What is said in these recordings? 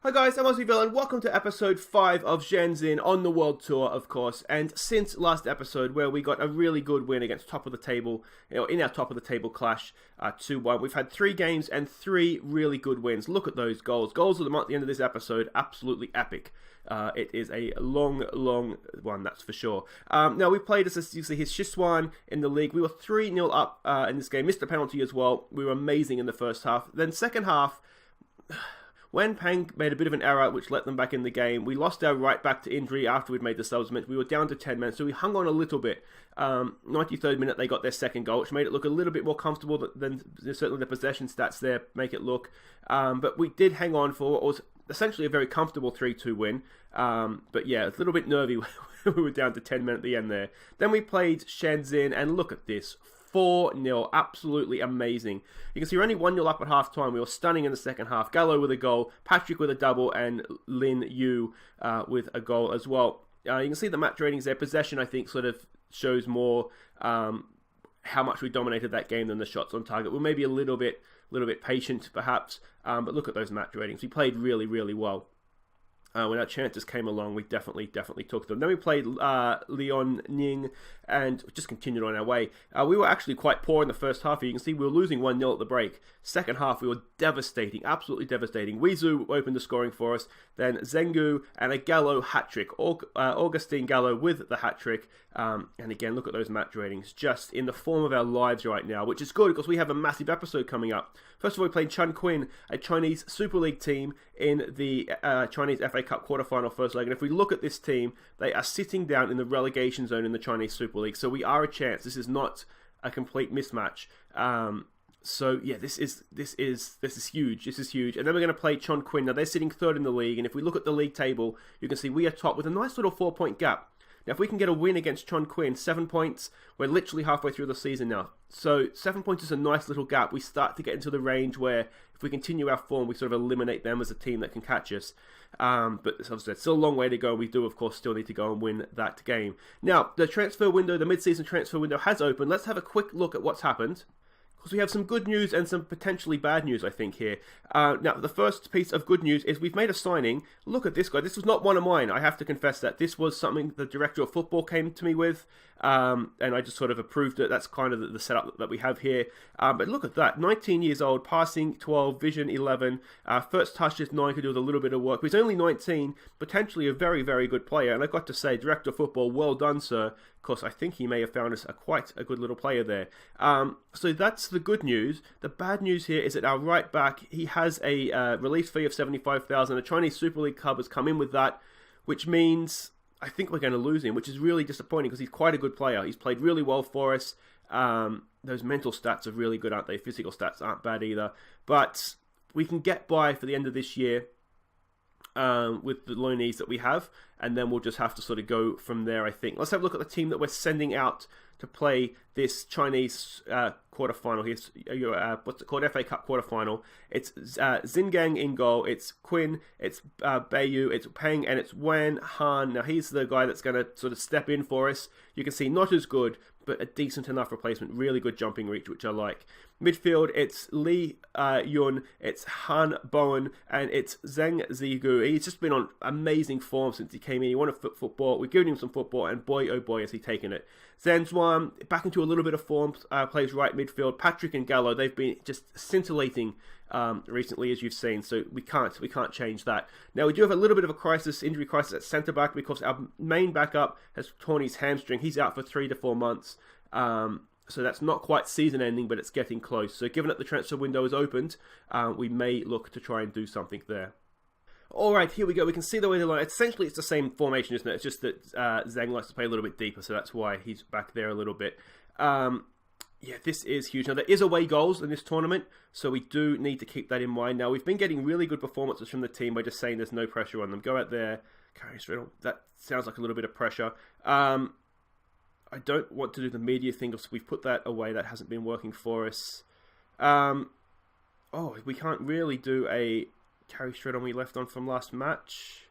Hi guys, I'm Aussie and welcome to episode 5 of Shenxin on the World Tour, of course. And since last episode, where we got a really good win against top of the table, in our top of the table clash, 2-1, we've had 3 games and 3 really good wins. Look at those goals. Goals of the month at the end of this episode, absolutely epic. It is a long one, that's for sure. Now, we played, as you see, his Shiswan in the league. We were 3-0 up in this game, missed a penalty as well. We were amazing in the first half. Then second half, when Pang made a bit of an error, which let them back in the game, we lost our right back to injury after we'd made the subs. We were down to 10 men, so we hung on a little bit. 93rd minute, they got their second goal, which made it look a little bit more comfortable than certainly the possession stats there make it look. But we did hang on for what was essentially a very comfortable 3-2 win. But yeah, a little bit nervy when we were down to 10 men at the end there. Then we played Shenzhen, and look at this. 4-0, absolutely amazing. You can see we're only 1-0 up at half time. We were stunning in the second half. Gallo with a goal, Patrick with a double, and Lin Yu with a goal as well. You can see the match ratings there. Possession, I think, sort of shows more how much we dominated that game than the shots on target. We're maybe a little bit patient, perhaps, but look at those match ratings. We played really well. When our chances came along, we definitely took them. Then we played Leon Ning and just continued on our way. We were actually quite poor in the first half. You can see we were losing 1-0 at the break. Second half, we were devastating, absolutely devastating. Weizhu opened the scoring for us. Then Zhengu and a Gallo hat-trick. Augustine Gallo with the hat-trick. And again, look at those match ratings. Just in the form of our lives right now, which is good because we have a massive episode coming up. First of all, we played Chongqing, a Chinese Super League team in the Chinese FA Cup quarterfinal first leg. And if we look at this team, they are sitting down in the relegation zone in the Chinese Super League. So we are a chance. This is not a complete mismatch. So yeah, this is huge. This is huge. And then we're going to play Chongqing. Now they're sitting third in the league, and if we look at the league table, you can see we are top with a nice little 4-point gap. Now, if we can get a win against Chongqing, 7 points, we're literally halfway through the season now. So 7 points is a nice little gap. We start to get into the range where if we continue our form, we sort of eliminate them as a team that can catch us. But as I've said, still a long way to go. We do, of course, still need to go and win that game. Now, the transfer window, the mid-season transfer window has opened. Let's have a quick look at what's happened, because we have some good news and some potentially bad news, I think, here. Now, the first piece of good news is we've made a signing. Look at this guy. This was not one of mine. I have to confess that. This was something the director of football came to me with, and I just sort of approved it. That's kind of the setup that we have here. But look at that. 19 years old, passing 12, vision 11. First touch is 9, could do with a little bit of work. But he's only 19, potentially a very good player. And I've got to say, director of football, well done, sir. Of course, I think he may have found us quite a good little player there. So that's the good news. The bad news here is that our right back, he has a release fee of 75,000. A Chinese Super League club has come in with that, which means I think we're going to lose him, which is really disappointing because he's quite a good player. He's played really well for us. Those mental stats are really good, aren't they? Physical stats aren't bad either. But we can get by for the end of this year with the loanees that we have, and then we'll just have to sort of go from there, I think. Let's have a look at the team that we're sending out to play this Chinese quarterfinal. Here's what's it called? FA Cup quarterfinal. It's Xingang in goal. It's Quinn. It's Beiyu. It's Peng, and it's Wan Han. Now he's the guy that's going to sort of step in for us. You can see not as good, but a decent enough replacement. Really good jumping reach, which I like. Midfield, it's Li Yun, it's Han Bowen, and it's Zheng Zigu. He's just been on amazing form since he came in. He wanted football. We've given him some football, and boy, oh boy, has he taken it. Zhang Zhuan, back into a little bit of form, plays right midfield. Patrick and Gallo, they've been just scintillating recently, as you've seen, so we can't change that. Now, we do have a little bit of a crisis, injury crisis at centre-back, because our main backup has torn his hamstring. He's out for 3 to 4 months. So that's not quite season ending, but it's getting close. So given that the transfer window is opened, we may look to try and do something there. Alright, here we go. We can see the way the line. Essentially, it's the same formation, isn't it? It's just that Zhang likes to play a little bit deeper, so that's why he's back there a little bit. Yeah, this is huge. Now, there is away goals in this tournament, so we do need to keep that in mind. Now, we've been getting really good performances from the team by just saying there's no pressure on them. Go out there, carry straight on. That sounds like a little bit of pressure. I don't want to do the media thing, because we've put that away. That hasn't been working for us. We can't really do a carry straight on we left on from last match.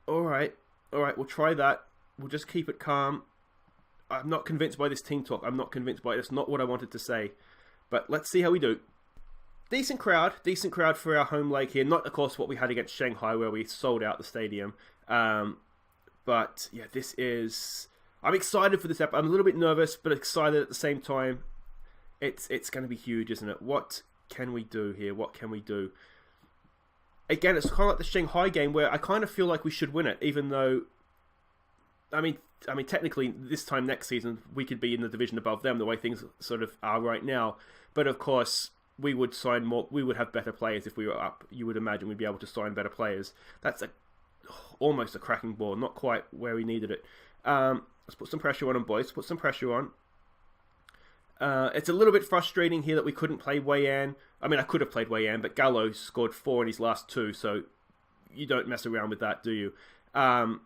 Alright, we'll try that. We'll just keep it calm. I'm not convinced by this team talk. I'm not convinced by it. It's not what I wanted to say. But let's see how we do. Decent crowd for our home leg here. Not, of course, what we had against Shanghai, where we sold out the stadium. But yeah, this is. I'm excited for this episode. I'm a little bit nervous, but excited at the same time. It's going to be huge, isn't it? What can we do here? What can we do? Again, it's kind of like the Shanghai game, where I kind of feel like we should win it, even though. I mean, technically, this time next season we could be in the division above them, the way things sort of are right now. But of course, we would sign more. We would have better players if we were up. You would imagine we'd be able to sign better players. That's almost a cracking ball, not quite where we needed it. Let's put some pressure on them, boys. Put some pressure on. It's a little bit frustrating here that we couldn't play Wei Yan. I mean, I could have played Wei Yan, but Gallo scored 4 in his last 2, so you don't mess around with that, do you? And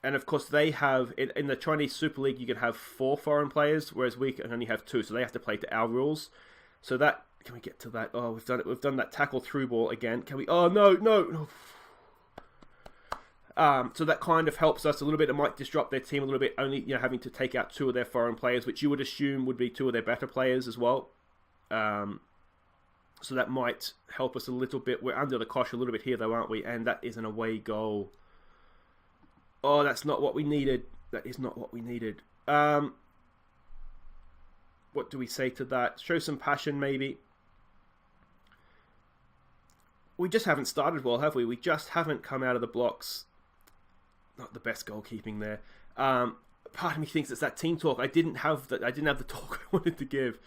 of course, they have in the Chinese Super League, you can have 4 foreign players, whereas we can only have 2, so they have to play to our rules. So that, can we get to that? Oh, we've done it. We've done that tackle through ball again. Can we? Oh no. So that kind of helps us a little bit. It might disrupt their team a little bit, only having to take out 2 of their foreign players, which you would assume would be 2 of their better players as well. So that might help us a little bit. We're under the cosh a little bit here, though, aren't we? And that is an away goal. Oh, that's not what we needed. That is not what we needed. What do we say to that? Show some passion, maybe. We just haven't started well, have we? We just haven't come out of the blocks. Not the best goalkeeping there. Part of me thinks it's that team talk. I didn't have the talk I wanted to give.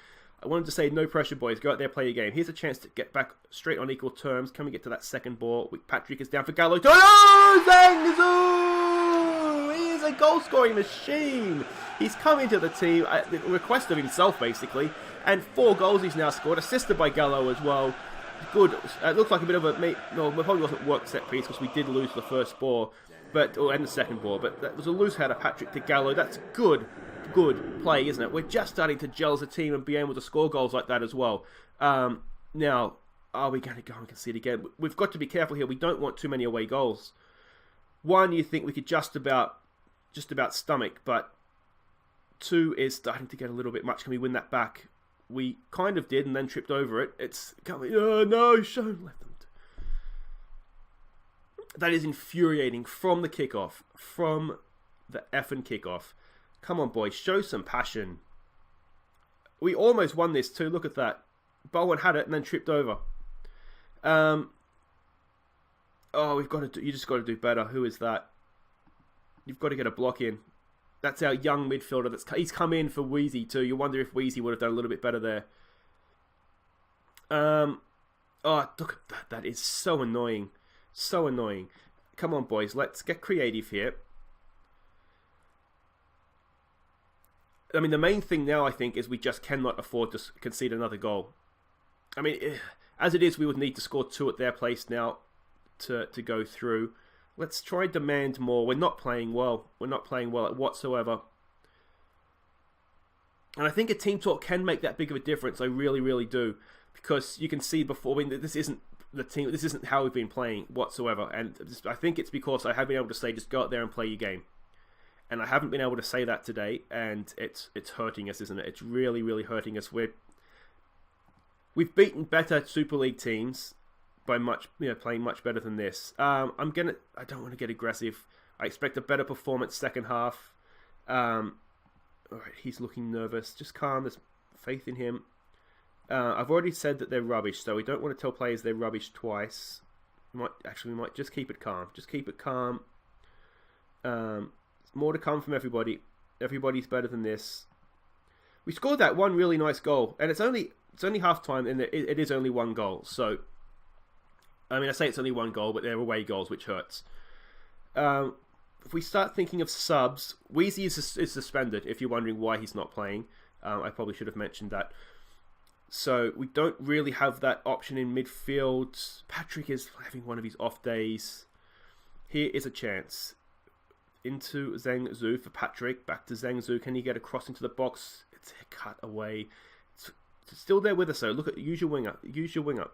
I wanted to say, no pressure, boys. Go out there, play your game. Here's a chance to get back straight on equal terms. Can we get to that second ball? Patrick is down for Gallo. Oh, Zhang Zhu! He is a goal-scoring machine. He's come into the team at the request of himself, basically. And 4 goals he's now scored, assisted by Gallo as well. Good. It looks like a bit of a... No, it probably wasn't work set piece because we did lose the first ball. And the second ball, but that was a loose header, Patrick to Gallo. That's good play, isn't it? We're just starting to gel as a team and be able to score goals like that as well. Now, are we going to go and concede again? We've got to be careful here. We don't want too many away goals. One, you think we could just about stomach, but 2 is starting to get a little bit much. Can we win that back? We kind of did and then tripped over it. It's coming. Oh no, let them. That is infuriating from the kickoff. From the effing kickoff. Come on, boys. Show some passion. We almost won this too. Look at that. Bowen had it and then tripped over. We've got to do... You just got to do better. Who is that? You've got to get a block in. That's our young midfielder. He's come in for Wheezy too. You wonder if Wheezy would have done a little bit better there. Look at that. That is so annoying. So annoying. Come on, boys. Let's get creative here. I mean, the main thing now, I think, is we just cannot afford to concede another goal. I mean, as it is, we would need to score 2 at their place now to go through. Let's try and demand more. We're not playing well. We're not playing well whatsoever. And I think a team talk can make that big of a difference. I really, really do. Because you can see before, I mean, this isn't the team. This isn't how we've been playing whatsoever. And I think it's because I have been able to say, just go out there and play your game. And I haven't been able to say that today. And it's hurting us, isn't it? It's really, really hurting us. We've beaten better Super League teams by much, playing much better than this. I don't want to get aggressive. I expect a better performance second half. All right, he's looking nervous. Just calm. There's faith in him. I've already said that they're rubbish, so we don't want to tell players they're rubbish twice. We might just keep it calm. Just keep it calm. More to come from everybody. Everybody's better than this. We scored that one really nice goal, and it's only half time, and it is only 1 goal. So, I mean, I say it's only 1 goal, but they're away goals, which hurts. If we start thinking of subs, Wheezy is suspended. If you're wondering why he's not playing, I probably should have mentioned that. So we don't really have that option in midfield. Patrick is having one of his off days. Here is a chance. Into Zhang Zhu for Patrick. Back to Zhang Zhu. Can he get across into the box? It's cut away. It's still there with us though. Look at, use your winger. Use your winger.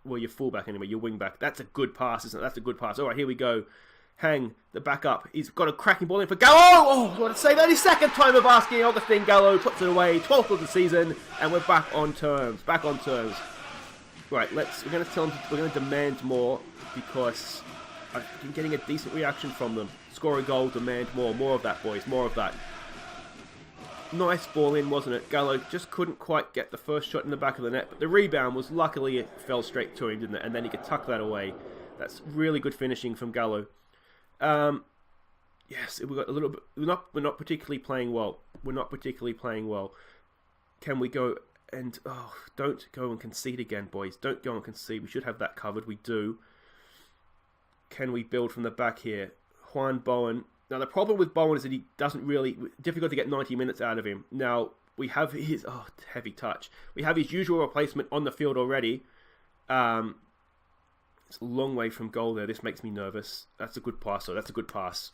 Well, your fullback anyway. Your wing back. That's a good pass, isn't it? That's a good pass. All right, here we go. Hang the back up. He's got a cracking ball in for Gallo. Oh, I want to say 32nd time of asking. Augustine Gallo puts it away. 12th of the season, and we're back on terms. Back on terms. Right, we're going to tell them, we're going to demand more because I've been getting a decent reaction from them. Score a goal, demand more. More of that, boys, more of that. Nice ball in, wasn't it? Gallo just couldn't quite get the first shot in the back of the net, but the rebound was, luckily, it fell straight to him, didn't it? And then he could tuck that away. That's really good finishing from Gallo. Yes, we got a little bit. We're not particularly playing well. We're not particularly playing well. Can we go and don't go and concede again, boys? Don't go and concede. We should have that covered. We do. Can we build from the back here? Juan Bowen. Now the problem with Bowen is that he doesn't really difficult to get 90 minutes out of him. Now we have his heavy touch. We have his usual replacement on the field already. It's a long way from goal there. This makes me nervous. That's a good pass, though. That's a good pass.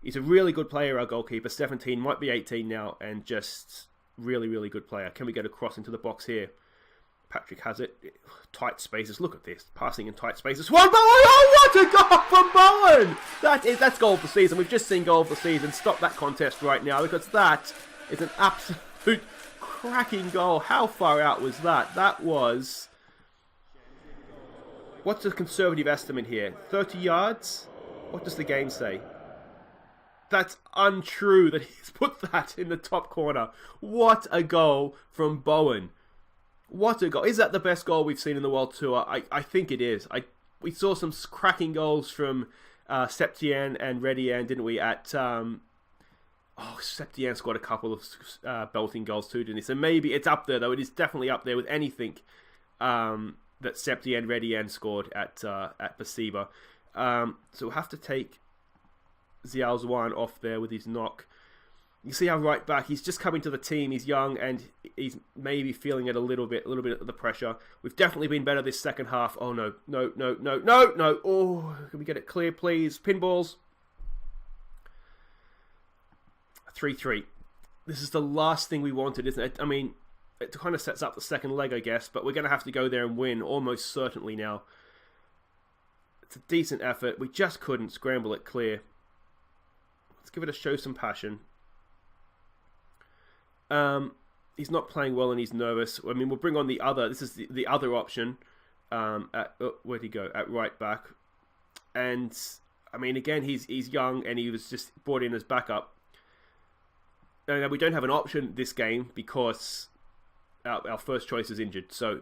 He's a really good player, our goalkeeper. 17, might be 18 now, and just really, really good player. Can we get a cross into the box here? Patrick has it. Tight spaces. Look at this. Passing in tight spaces. One Bowen! Oh, what a goal from Bowen! That's goal of the season. We've just seen goal of the season. Stop that contest right now, because that is an absolute cracking goal. How far out was that? That was... What's the conservative estimate here? 30 yards? What does the game say? That's untrue that he's put that in the top corner. What a goal from Bowen. What a goal. Is that the best goal we've seen in the World Tour? I think it is. We saw some cracking goals from Septien and Redian, didn't we? Septien scored a couple of belting goals too, didn't he? So maybe it's up there, though. It is definitely up there with anything that Septien Redian scored at Basiba. So we'll have to take Xiao Zhuan off there with his knock. You see how right back, he's just coming to the team, he's young, and he's maybe feeling it a little bit of the pressure. We've definitely been better this second half. Oh, no. Oh, can we get it clear, please? Pinballs. 3-3. This is the last thing we wanted, isn't it? I mean, it kind of sets up the second leg, I guess, but we're going to have to go there and win, almost certainly now. It's a decent effort. We just couldn't scramble it clear. Let's give it a show some passion. He's not playing well and he's nervous. I mean, we'll bring on the other. This is the other option. Where'd he go? At right back. And, I mean, again, he's young and he was just brought in as backup. And we don't have an option this game because our first choice is injured. So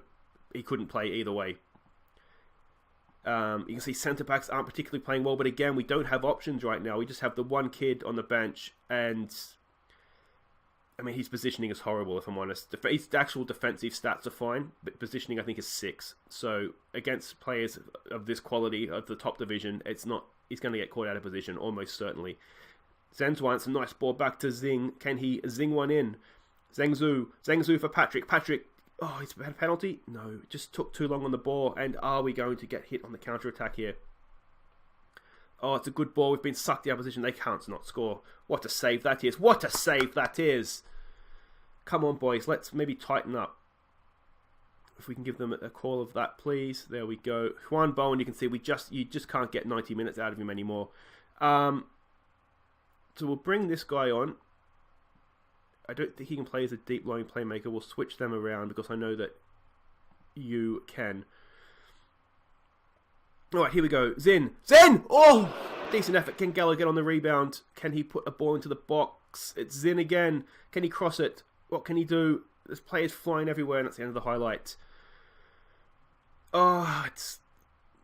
he couldn't play either way. You can see centre-backs aren't particularly playing well. But again, we don't have options right now. We just have the one kid on the bench. And... I mean, his positioning is horrible, if I'm honest. His actual defensive stats are fine, but positioning, I think, is 6. So, against players of this quality, of the top division, he's going to get caught out of position, almost certainly. Zhengzuan, it's a nice ball back to Xing. Can he zing one in? Zhengzhu for Patrick. Patrick, he's had a penalty? No, it just took too long on the ball. And are we going to get hit on the counter-attack here? Oh, it's a good ball. We've been sucked out of position. They can't not score. What a save that is. What a save that is. Come on, boys. Let's maybe tighten up. If we can give them a call of that, please. There we go. Juan Bowen, you can see you just can't get 90 minutes out of him anymore. So we'll bring this guy on. I don't think he can play as a deep-lying playmaker. We'll switch them around because I know that you can. Alright, here we go. Zin! Oh! Decent effort. Can Gallo get on the rebound? Can he put a ball into the box? It's Zin again. Can he cross it? What can he do? There's players flying everywhere and that's the end of the highlight. Was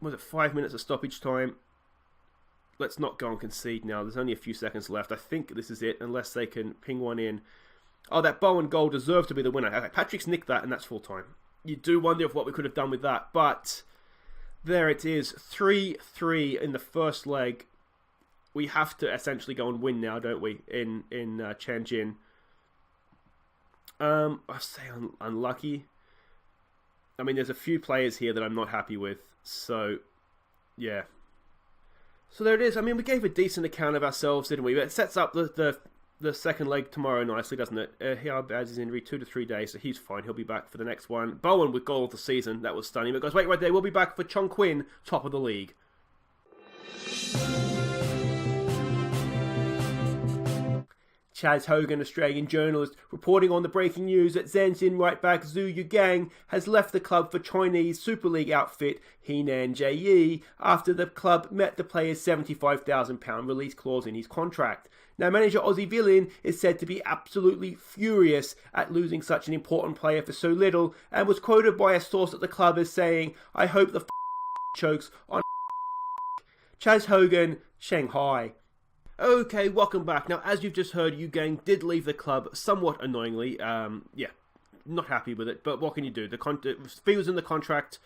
it 5 minutes of stoppage time? Let's not go and concede now. There's only a few seconds left. I think this is it, unless they can ping one in. Oh, that Bowen goal deserved to be the winner. Okay, Patrick's nicked that and that's full time. You do wonder if what we could have done with that, but... There it is, 3-3 in the first leg. We have to essentially go and win now, don't we? In Changchun. I say unlucky. I mean, there's a few players here that I'm not happy with. So, yeah. So there it is. I mean, we gave a decent account of ourselves, didn't we? But it sets up the second leg tomorrow nicely, doesn't it? Hiabaz is injury 2 to 3 days, so he's fine. He'll be back for the next one. Bowen with goal of the season. That was stunning. But guys, wait right there. We'll be back for Chongqing, top of the league. Chaz Hogan, Australian journalist, reporting on the breaking news that Shenzhen right back Zhu Yugang has left the club for Chinese Super League outfit Henan Jie after the club met the player's £75,000 release clause in his contract. Now, manager Aussie Villain is said to be absolutely furious at losing such an important player for so little, and was quoted by a source at the club as saying, "I hope the chokes on Chaz Hogan, Shanghai." Okay, welcome back. Now, as you've just heard, Yu Gang did leave the club somewhat annoyingly. Yeah, not happy with it, but what can you do? The fee was in the contract.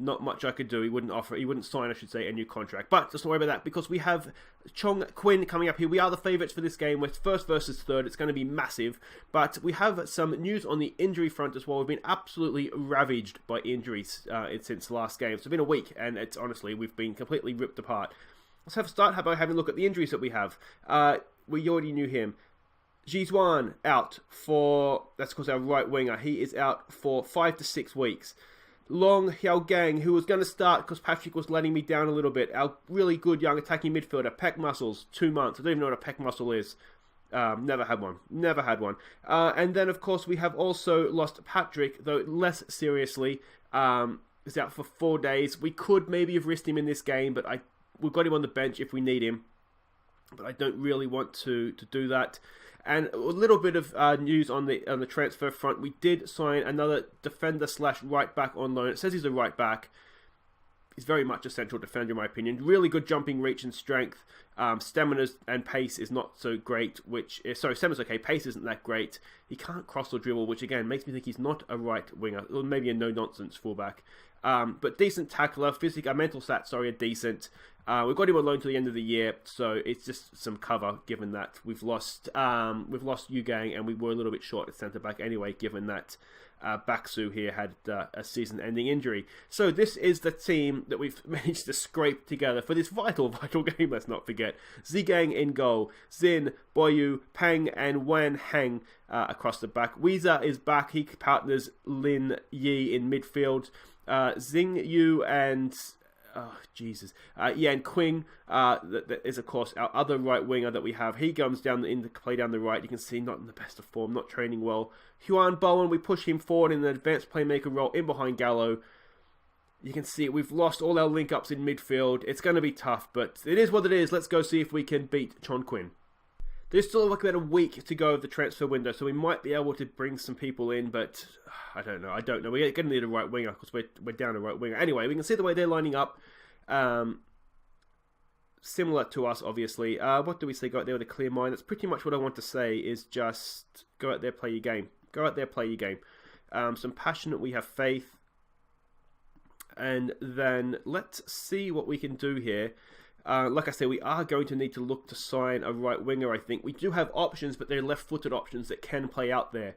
Not much I could do. He wouldn't sign, I should say, a new contract. But just don't worry about that, because we have Chongqing coming up here. We are the favourites for this game. We're first versus third. It's going to be massive. But we have some news on the injury front as well. We've been absolutely ravaged by injuries since last game. So it's been a week, and it's honestly, we've been completely ripped apart. Let's have a start by having a look at the injuries that we have. We already knew him. Jizwan out for, that's because our right winger. He is out for 5 to 6 weeks. Long Xiaogang, who was going to start because Patrick was letting me down a little bit. Our really good young attacking midfielder, pec muscles, 2 months. I don't even know what a pec muscle is. Never had one. Never had one. And then, of course, we have also lost Patrick, though less seriously. He's out for 4 days. We could maybe have risked him in this game, but we've got him on the bench if we need him. But I don't really want to do that. And a little bit of news on the transfer front. We did sign another defender / right back on loan. It says he's a right back. He's very much a central defender in my opinion. Really good jumping reach and strength. Stamina and pace is not so great. Stamina's okay. Pace isn't that great. He can't cross or dribble, which again makes me think he's not a right winger, or maybe a no-nonsense fullback. But decent tackler. Mental stats are decent. We've got him on loan to the end of the year, so it's just some cover given that we've lost Yu Gang, and we were a little bit short at centre back anyway, given that Baksu here had a season-ending injury. So this is the team that we've managed to scrape together for this vital game. Let's not forget Zigang in goal, Xin, Boyu, Pang, and Wan Heng across the back. Weezer is back. He partners Lin Yi in midfield. Xing Yu and Yan Qing that is of course our other right winger that we have. He comes down in the play down the right. You can see not in the best of form, not training well. Huan Bowen, we push him forward in an advanced playmaker role in behind Gallo. You can see we've lost all our link ups in midfield. It's going to be tough, but it is what it is. Let's go see if we can beat Chongqing. There's still about a week to go of the transfer window, so we might be able to bring some people in, but I don't know. We're going to need a right winger because we're down a right winger. Anyway, we can see the way they're lining up. Similar to us, obviously. What do we say? Go out there with a clear mind. That's pretty much what I want to say, is just go out there, play your game. Go out there, play your game. Some passion, we have faith. And then let's see what we can do here. Like I said, we are going to need to look to sign a right winger, I think. We do have options, but they're left-footed options that can play out there.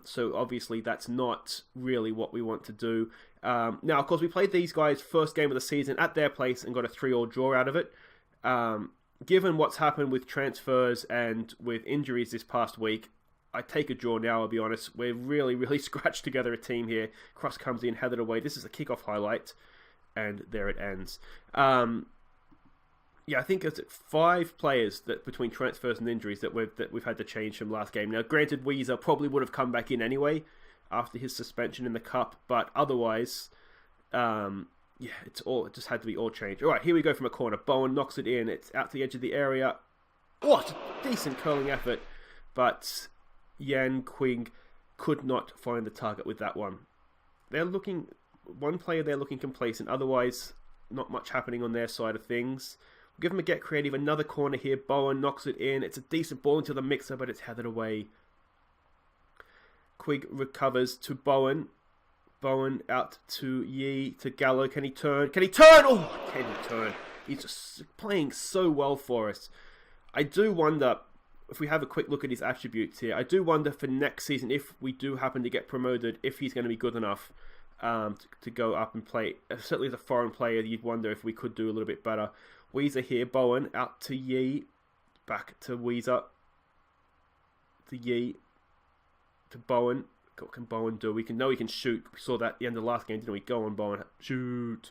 So obviously that's not really what we want to do. Now, of course, we played these guys first game of the season at their place and got a 3-3 draw out of it. Given what's happened with transfers and with injuries this past week, I take a draw now, I'll be honest. We're really, really scratched together a team here. Cross comes in, headed away. This is a kickoff highlight, and there it ends. Yeah, I think it's 5 players that between transfers and injuries that we've had to change from last game. Now, granted, Weezer probably would have come back in anyway after his suspension in the cup, but otherwise, yeah, it just had to be all changed. All right, here we go from a corner. Bowen knocks it in. It's out to the edge of the area. What a decent curling effort, but Yan Qing could not find the target with that one. One player there looking complacent. Otherwise, not much happening on their side of things. Give them a get creative. Another corner here. Bowen knocks it in. It's a decent ball into the mixer, but it's headed away. Quig recovers to Bowen. Bowen out to Yi, to Gallo. Can he turn? Can he turn? Oh, can he turn? He's just playing so well for us. I do wonder, if we have a quick look at his attributes here, I do wonder for next season, if we do happen to get promoted, if he's going to be good enough to go up and play. Certainly as a foreign player, you'd wonder if we could do a little bit better. Weezer here, Bowen out to Yi, back to Weezer, to Yi, to Bowen. What can Bowen do? We know he can shoot. We saw that at the end of the last game, didn't we? Go on, Bowen, shoot.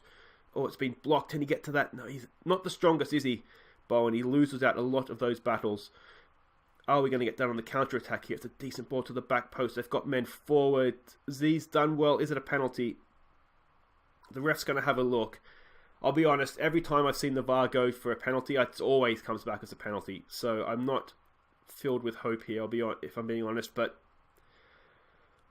Oh, it's been blocked. Can he get to that? No, he's not the strongest, is he? Bowen, he loses out a lot of those battles. Are we going to get done on the counter-attack here? It's a decent ball to the back post. They've got men forward. Z's done well. Is it a penalty? The ref's going to have a look. I'll be honest, every time I've seen the VAR go for a penalty, it always comes back as a penalty. So I'm not filled with hope here, if I'm being honest. But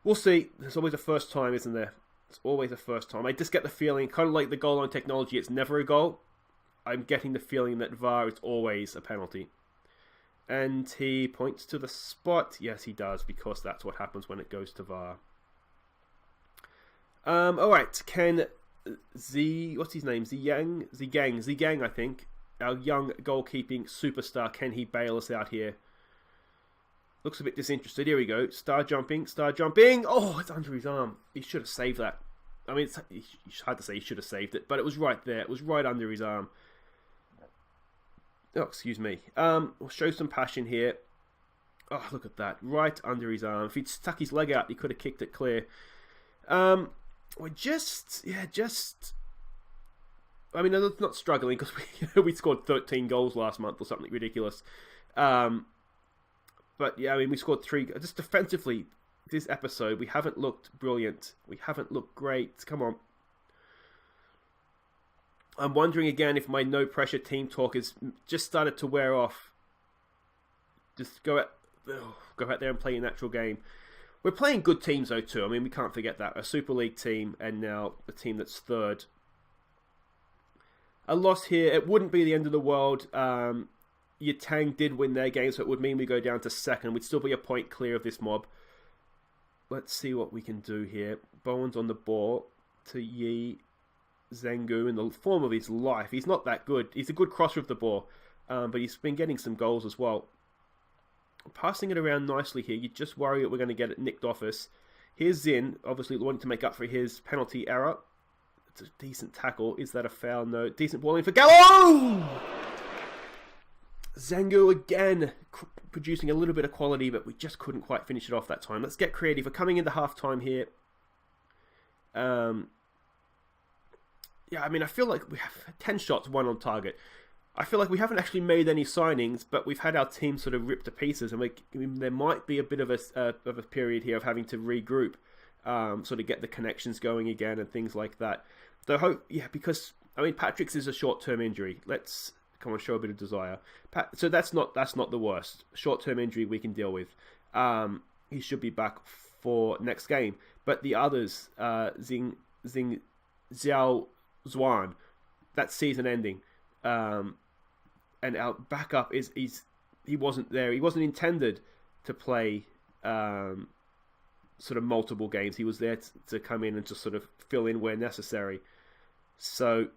we'll see. There's always a first time, isn't there? It's always a first time. I just get the feeling, kind of like the goal line technology, it's never a goal. I'm getting the feeling that VAR is always a penalty. And he points to the spot. Yes, he does, because that's what happens when it goes to VAR. Alright, can what's his name? Zhigang, I think. Our young goalkeeping superstar, can he bail us out here? Looks a bit disinterested. Here we go. Star jumping. Oh, it's under his arm. He should have saved that. I mean, it's hard to say he should have saved it, but it was right there. It was right under his arm. Oh, excuse me. We'll show some passion here. Oh, look at that. Right under his arm. If he'd stuck his leg out, he could have kicked it clear. We're just... I mean, it's not struggling because we scored 13 goals last month or something ridiculous. But yeah, I mean, we scored 3. Just defensively, this episode, we haven't looked brilliant. We haven't looked great. Come on. I'm wondering again if my no pressure team talk has just started to wear off. Just go out there and play a natural game. We're playing good teams though too. I mean, we can't forget that. A Super League team and now a team that's third. A loss here, it wouldn't be the end of the world. Yatang did win their game, so it would mean we go down to second. We'd still be a point clear of this mob. Let's see what we can do here. Bowen's on the ball to Yi Zhengu in the form of his life. He's not that good. He's a good crosser of the ball, but he's been getting some goals as well. Passing it around nicely here. You just worry that we're going to get it nicked off us. Here's Zin, obviously wanting to make up for his penalty error. It's a decent tackle. Is that a foul? No. Decent ball in for Gallo! Zhengu again producing a little bit of quality, but we just couldn't quite finish it off that time. Let's get creative. We're coming into half time here. Yeah, I mean, I feel like we have 10 shots, 1 on target. I feel like we haven't actually made any signings, but we've had our team sort of ripped to pieces, and there might be a bit of a period here of having to regroup, sort of get the connections going again and things like that. So, yeah, because I mean, Patrick's is a short-term injury. Let's come on, show a bit of desire. So that's not the worst. Short-term injury we can deal with. He should be back for next game. But the others, Xiao Zhuan, that's season ending. And our backup he wasn't there. He wasn't intended to play sort of multiple games. He was there to come in and just sort of fill in where necessary. So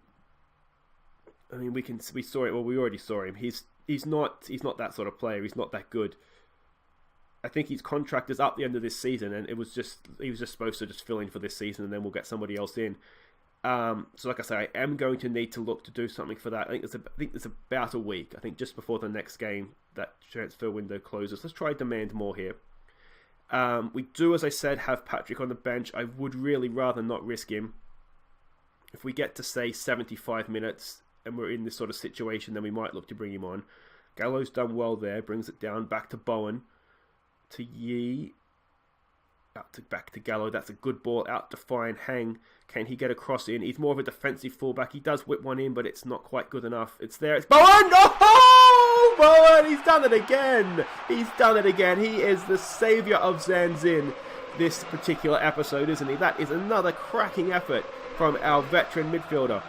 I mean, we saw it. Well, we already saw him. He's not that sort of player. He's not that good. I think his contract is up the end of this season, and he was just supposed to just fill in for this season, and then we'll get somebody else in. So like I say, I am going to need to look to do something for that. I think there's about a week. I think just before the next game, that transfer window closes. Let's try demand more here. We do, as I said, have Patrick on the bench. I would really rather not risk him. If we get to, say, 75 minutes and we're in this sort of situation, then we might look to bring him on. Gallo's done well there. Brings it down. Back to Bowen. To Yi. Back to Gallo. That's a good ball. Out to Fine Hang. Can he get a cross in? He's more of a defensive fullback. He does whip one in, but it's not quite good enough. It's there. It's Bowen! Oh! Bowen! He's done it again! He's done it again. He is the saviour of Zanzin this particular episode, isn't he? That is another cracking effort from our veteran midfielder.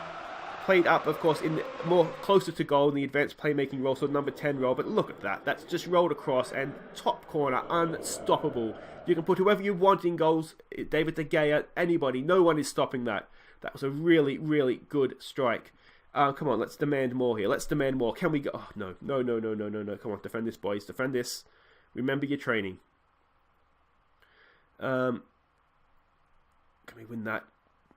Played up, of course, in more closer to goal in the advanced playmaking role, so number 10 role. But look at that. That's just rolled across and top corner, unstoppable. You can put whoever you want in goals, David De Gea, anybody. No one is stopping that. That was a really, really good strike. Come on, let's demand more here. Let's demand more. Can we go? Oh, no. No. Come on, defend this, boys. Defend this. Remember your training. Can we win that?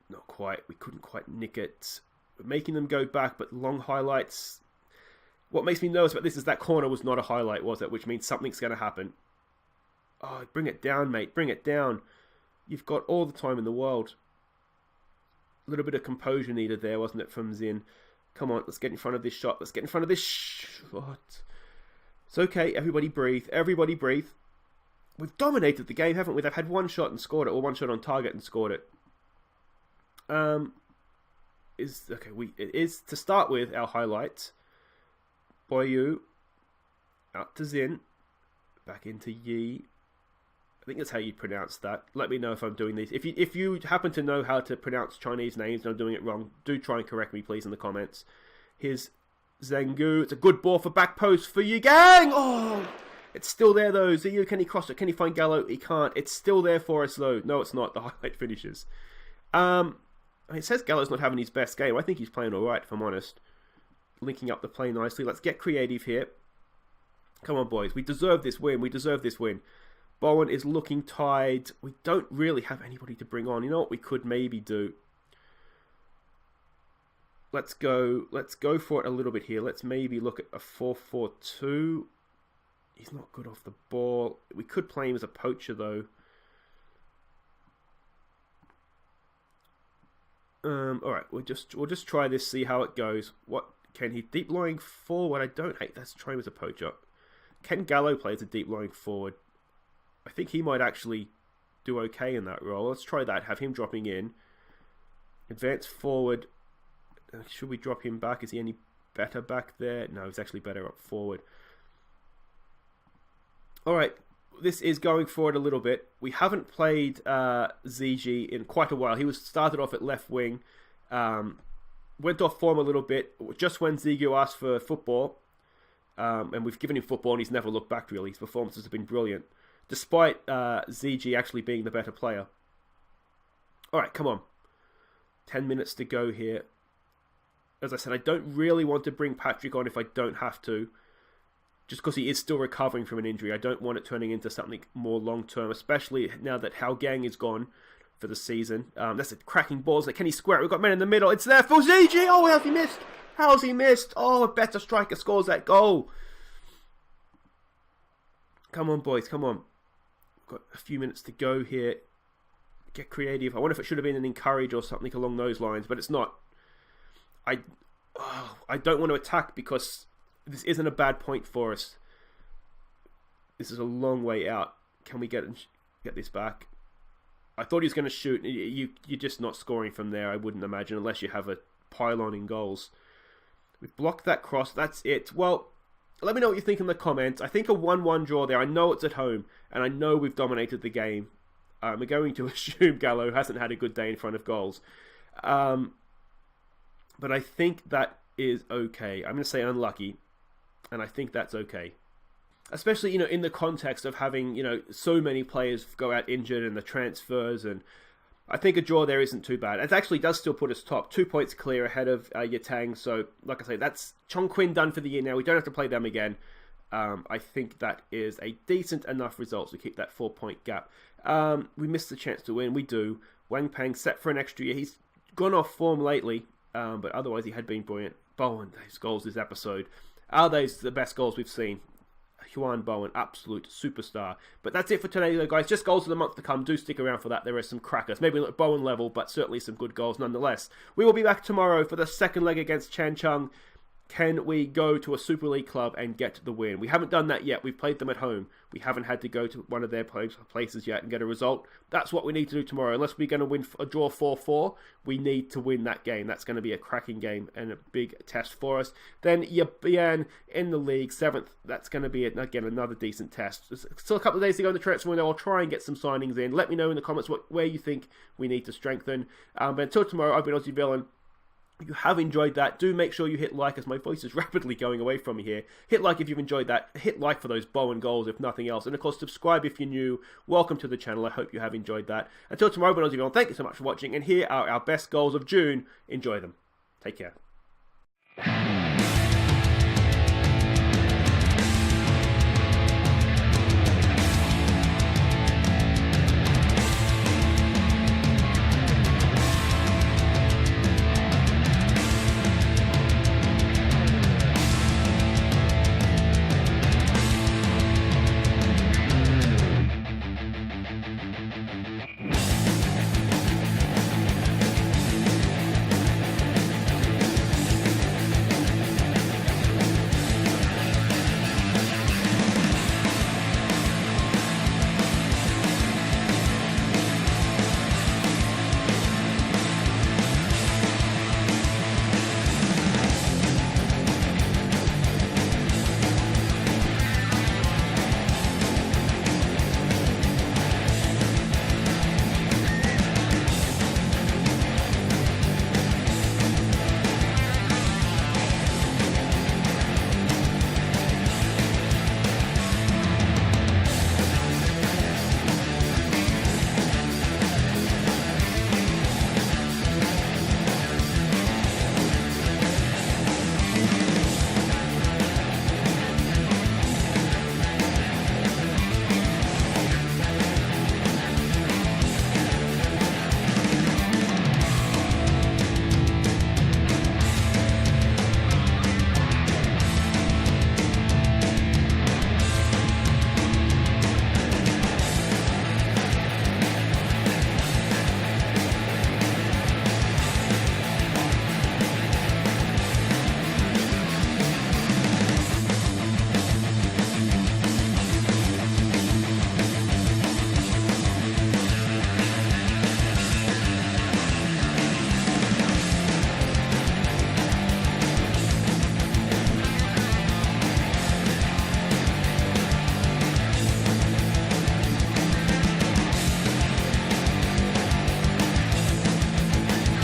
Not quite. We couldn't quite nick it. We're making them go back, but long highlights. What makes me nervous about this is that corner was not a highlight, was it? Which means something's going to happen. Oh, bring it down, mate. Bring it down. You've got all the time in the world. A little bit of composure needed there, wasn't it, from Zin? Come on, let's get in front of this shot. Let's get in front of this shot. It's okay, everybody breathe. Everybody breathe. We've dominated the game, haven't we? They've had one shot and scored it, or one shot on target and scored it. It is to start with our highlights. Boyu out to Zin, back into Yi. I think that's how you pronounce that. Let me know if I'm doing these. If you happen to know how to pronounce Chinese names and I'm doing it wrong, do try and correct me, please, in the comments. Here's Zhengu. It's a good ball for back post for Yi Gang. Oh, it's still there though. Ziyu, can he cross it? Can he find Gallo? He can't. It's still there for us though. No, it's not. The highlight finishes. It says Gallo's not having his best game. I think he's playing all right, if I'm honest. Linking up the play nicely. Let's get creative here. Come on, boys. We deserve this win. We deserve this win. Bowen is looking tied. We don't really have anybody to bring on. You know what we could maybe do? Let's go for it a little bit here. Let's maybe look at a 4-4-2. He's not good off the ball. We could play him as a poacher, though. Alright, we'll just try this, see how it goes. What can he deep lying forward? I don't hate. Let's try him as a poacher. Can Gallo play as a deep lying forward? I think he might actually do okay in that role. Let's try that. Have him dropping in. Advance forward. Should we drop him back? Is he any better back there? No, he's actually better up forward. Alright, this is going forward a little bit. We haven't played ZG in quite a while. He was started off at left wing. Went off form a little bit just when Zigu asked for football. And we've given him football and he's never looked back really. His performances have been brilliant. Despite ZG actually being the better player. Alright, come on. 10 minutes to go here. As I said, I don't really want to bring Patrick on if I don't have to. Just because he is still recovering from an injury. I don't want it turning into something more long-term. Especially now that Hao Gang is gone for the season. That's a cracking ball. Can he square it? We've got men in the middle. It's there for ZG. Oh, how's he missed? How's he missed? Oh, a better striker scores that goal. Come on, boys. Come on. Got a few minutes to go here. Get creative. I wonder if it should have been an encourage or something along those lines, but it's not. I don't want to attack because this isn't a bad point for us. This is a long way out. Can we get this back? I thought he was going to shoot. You're just not scoring from there, I wouldn't imagine, unless you have a pylon in goals. We've blocked that cross. That's it. Well, let me know what you think in the comments. I think a 1-1 draw there. I know it's at home, and I know we've dominated the game. We're going to assume Gallo hasn't had a good day in front of goals. But I think that is okay. I'm going to say unlucky, and I think that's okay. Especially, in the context of having, so many players go out injured and the transfers, and I think a draw there isn't too bad. It actually does still put us top. 2 points clear ahead of Yatang. So, like I say, that's Chongqing done for the year now. We don't have to play them again. I think that is a decent enough result to keep that 4-point gap. We missed the chance to win. We do. Wang Peng set for an extra year. He's gone off form lately, but otherwise he had been brilliant. Bowen, those goals this episode. Are those the best goals we've seen? Huan Bowen, absolute superstar. But that's it for today, though, guys. Just goals of the month to come. Do stick around for that. There are some crackers. Maybe not Bowen level, but certainly some good goals nonetheless. We will be back tomorrow for the second leg against Changchun. Can we go to a Super League club and get the win? We haven't done that yet. We've played them at home. We haven't had to go to one of their places yet and get a result. That's what we need to do tomorrow. Unless we're going to win a draw 4-4, we need to win that game. That's going to be a cracking game and a big test for us. Then Yabian in the league, 7th. That's going to be, again, another decent test. There's still a couple of days to go in the transfer window. I'll try and get some signings in. Let me know in the comments where you think we need to strengthen. But until tomorrow, I've been Aussie Villain. If you have enjoyed that, do make sure you hit like, as my voice is rapidly going away from me here. Hit like if you've enjoyed that. Hit like for those Bowen goals, if nothing else. And of course, subscribe if you're new. Welcome to the channel. I hope you have enjoyed that. Until tomorrow, I've been Aussie Villain. Thank you so much for watching. And here are our best goals of June. Enjoy them. Take care.